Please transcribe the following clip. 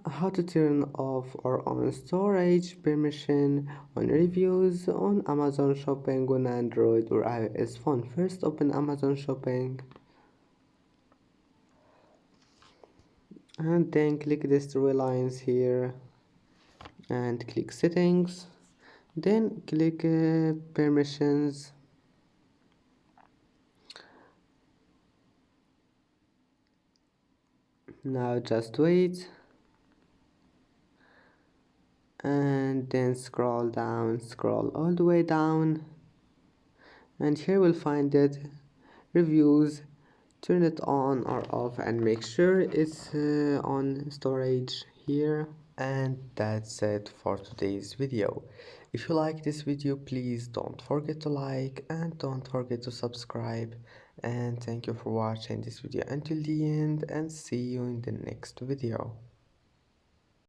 how to turn off or on storage permission on reviews on Amazon Shopping on Android or iOS phone. First, open Amazon Shopping and then click these three lines here and click settings, then click permissions. Now just wait and then scroll down, scroll all the way down, and here we'll find it reviews. Turn it on or off and make sure it's on storage here. And that's it for today's video. If you like this video, please don't forget to like and don't forget to subscribe, and thank you for watching this video until the end, and see you in the next video.